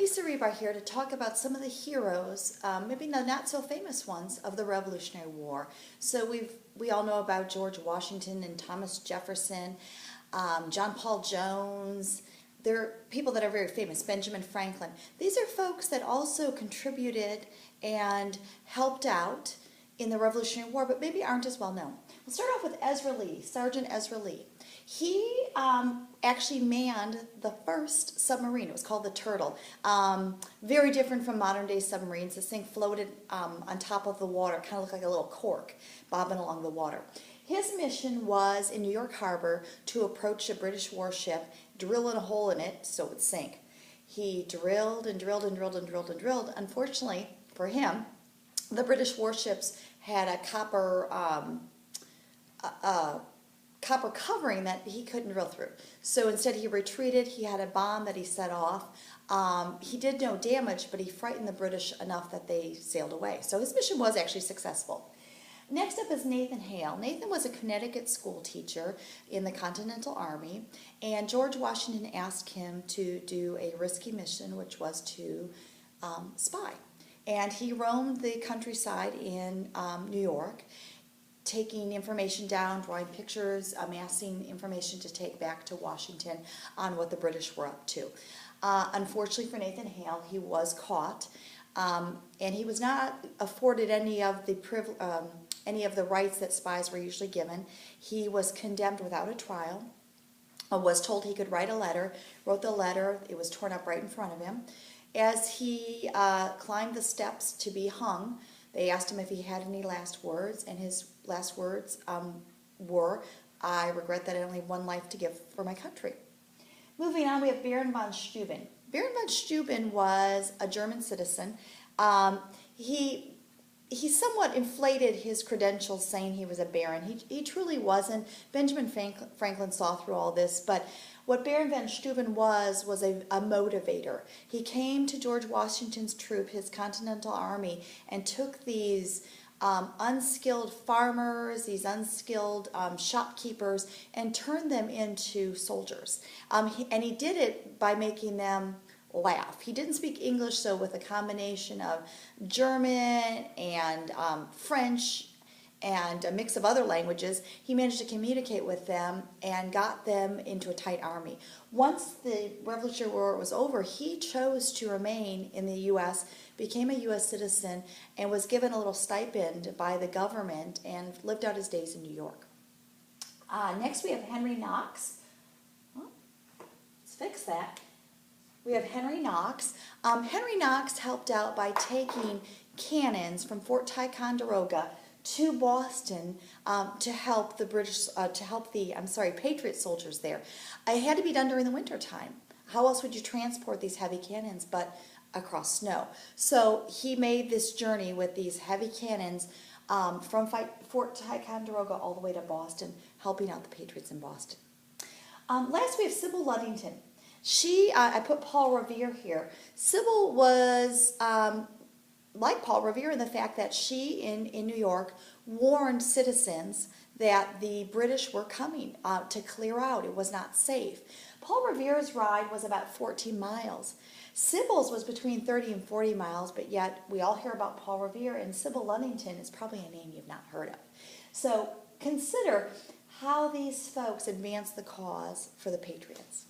Lisa Rebar here to talk about some of the heroes, maybe the not so famous ones, of the Revolutionary War. So we all know about George Washington and Thomas Jefferson, John Paul Jones. They're people that are very famous, Benjamin Franklin. These are folks that also contributed and helped out in the Revolutionary War, but maybe aren't as well known. We'll start off with Ezra Lee, Sergeant Ezra Lee. He actually manned the first submarine. It was called the Turtle. Very different from modern day submarines. This thing floated on top of the water, kind of looked like a little cork bobbing along the water. His mission was in New York Harbor to approach a British warship, drill a hole in it so it would sink. He drilled and drilled and drilled and drilled and drilled. Unfortunately for him, the British warships had a copper covering that he couldn't drill through. So instead he retreated. He had a bomb that he set off. He did no damage, but he frightened the British enough that they sailed away. So his mission was actually successful. Next up is Nathan Hale. Nathan was a Connecticut school teacher in the Continental Army, and George Washington asked him to do a risky mission, which was to spy. And he roamed the countryside in New York, taking information down, drawing pictures, amassing information to take back to Washington on what the British were up to. Unfortunately for Nathan Hale, he was caught, and he was not afforded any of the rights that spies were usually given. He was condemned without a trial, was told he could write a letter, wrote the letter. It was torn up right in front of him. As he climbed the steps to be hung, they asked him if he had any last words, and his last words were, "I regret that I only have one life to give for my country." Moving on, we have Baron von Steuben. Baron von Steuben was a German citizen. He somewhat inflated his credentials, saying he was a baron. He truly wasn't. Benjamin Franklin saw through all this, but what Baron von Steuben was a motivator. He came to George Washington's troop, his Continental Army, and took these unskilled farmers, these unskilled shopkeepers, and turned them into soldiers. And he did it by making them laugh. He didn't speak English, so with a combination of German and French and a mix of other languages, he managed to communicate with them and got them into a tight army. Once the Revolutionary War was over, he chose to remain in the U.S., became a U.S. citizen, and was given a little stipend by the government and lived out his days in New York. Next we have Henry Knox. Oh, let's fix that. We have Henry Knox. Henry Knox helped out by taking cannons from Fort Ticonderoga to Boston to help the Patriot soldiers there. It had to be done during the winter time. How else would you transport these heavy cannons but across snow? So he made this journey with these heavy cannons from Fort Ticonderoga all the way to Boston, helping out the Patriots in Boston. Last we have Sybil Ludington. I put Paul Revere here. Sybil was like Paul Revere in the fact that she, in New York, warned citizens that the British were coming to clear out. It was not safe. Paul Revere's ride was about 14 miles. Sybil's was between 30 and 40 miles, but yet we all hear about Paul Revere, and Sybil Ludington is probably a name you've not heard of. So consider how these folks advanced the cause for the Patriots.